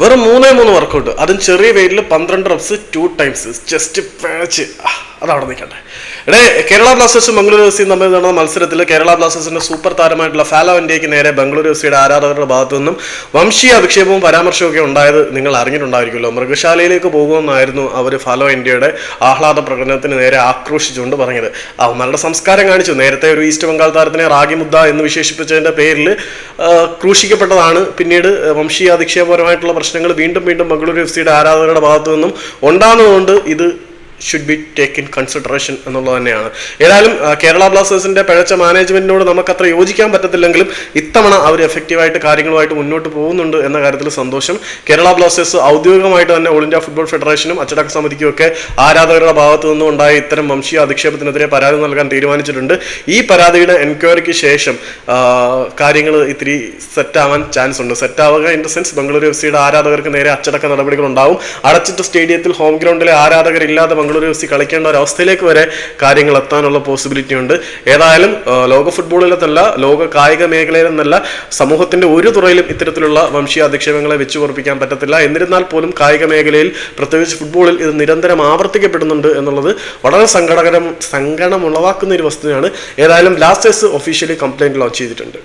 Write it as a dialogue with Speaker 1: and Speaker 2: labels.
Speaker 1: വെറും 3 വർക്കൗട്ട്, അതും ചെറിയ വെയിറ്റിൽ 12 റെപ്സ് 2 ടൈംസ് ചെസ്റ്റ് പാച്ച്. അതവിടെ നിൽക്കട്ടെ. കേരള ബ്ലാസ്റ്റേഴ്സും ബംഗളൂരു എഫ് സിയും തമ്മിൽ നടന്ന മത്സരത്തിൽ കേരള ബ്ലാസ്റ്റേഴ്സിന്റെ സൂപ്പർ താരമായിട്ടുള്ള ഫാലോ ഇന്ത്യക്ക് നേരെ ബംഗളൂരു എഫ് സിയുടെ ആരാധകരുടെ ഭാഗത്തു നിന്നും വംശീയ അധിക്ഷേപവും പരാമർശവും ഒക്കെ ഉണ്ടായത് നിങ്ങൾ അറിഞ്ഞിട്ടുണ്ടായിരിക്കുമല്ലോ. മൃഗശാലയിലേക്ക് പോകുമെന്നായിരുന്നു അവർ ഫാലോ ഇന്ത്യയുടെ ആഹ്ലാദ പ്രകടനത്തിന് നേരെ ആക്രോശിച്ചുകൊണ്ട് പറഞ്ഞത്. അവന്മാരുടെ സംസ്കാരം കാണിച്ചു. നേരത്തെ ഒരു ഈസ്റ്റ് ബംഗാൾ താരത്തിനെ റാഗി മുദ്ദ എന്ന് വിശേഷിപ്പിച്ചതിന്റെ പേരിൽ ക്രൂശിക്കപ്പെട്ടതാണ്. പിന്നീട് വംശീയ അധിക്ഷേപപരമായിട്ടുള്ള പ്രശ്നങ്ങൾ വീണ്ടും ബംഗളൂരു എഫ് സിയുടെ ആരാധകരുടെ ഭാഗത്തു നിന്നും ഉണ്ടാകുന്നതുകൊണ്ട് ഇത് should be take in consideration എന്നുള്ളത് തന്നെയാണ്. ഏതായാലും കേരള ബ്ലാസ്റ്റേഴ്സിന്റെ പിഴച്ച മാനേജ്മെന്റിനോട് നമുക്കത്ര യോജിക്കാൻ പറ്റത്തില്ലെങ്കിലും ഇത്തവണ അവർ എഫക്റ്റീവായിട്ട് കാര്യങ്ങളുമായിട്ട് മുന്നോട്ട് പോകുന്നുണ്ട് എന്ന കാര്യത്തിൽ സന്തോഷം. കേരള ബ്ലാസ്റ്റേഴ്സ് ഔദ്യോഗികമായിട്ട് തന്നെ ഓൾ ഇന്ത്യ ഫുട്ബോൾ ഫെഡറേഷനും അച്ചടക്ക സമിതിക്കും ഒക്കെ ആരാധകരുടെ ഭാഗത്തു നിന്നും ഉണ്ടായ ഇത്തരം വംശീയ അധിക്ഷേപത്തിനെതിരെ പരാതി നൽകാൻ തീരുമാനിച്ചിട്ടുണ്ട്. ഈ പരാതിയുടെ എൻക്വയറിക്ക് ശേഷം കാര്യങ്ങൾ ഇത്തിരി സെറ്റാവാൻ ചാൻസ് ഉണ്ട്. സെറ്റാവുക in the sense Bengaluru F സിയുടെ ആരാധകർക്ക് നേരെ അച്ചടക്ക നടപടികൾ ഉണ്ടാവും. അടച്ചിട്ട സ്റ്റേഡിയത്തിൽ ഹോം ഗ്രൗണ്ടിലെ ആരാധകരില്ലാതെ ബംഗളൂരു എഫ് സി കളിക്കേണ്ട ഒരു അവസ്ഥയിലേക്ക് വരെ കാര്യങ്ങൾ എത്താനുള്ള പോസിബിലിറ്റി ഉണ്ട്. ഏതായാലും ലോക ഫുട്ബോളിലെന്നല്ല, ലോക കായിക മേഖലയിലെന്നല്ല, സമൂഹത്തിന്റെ ഒരു തുറയിലും ഇത്തരത്തിലുള്ള വംശീയ അധിക്ഷേപങ്ങളെ വെച്ചു പൊറപ്പിക്കാൻ പറ്റത്തില്ല. എന്നിരുന്നാൽ പോലും കായിക മേഖലയിൽ, പ്രത്യേകിച്ച് ഫുട്ബോളിൽ ഇത് നിരന്തരം ആവർത്തിക്കപ്പെടുന്നുണ്ട് എന്നുള്ളത് വളരെ സങ്കടമുളവാക്കുന്ന ഒരു വസ്തുതയാണ്. ഏതായാലും ബ്ലാസ്റ്റേഴ്സ് ഒഫീഷ്യലി കംപ്ലൈന്റ് ലോഞ്ച് ചെയ്തിട്ടുണ്ട്.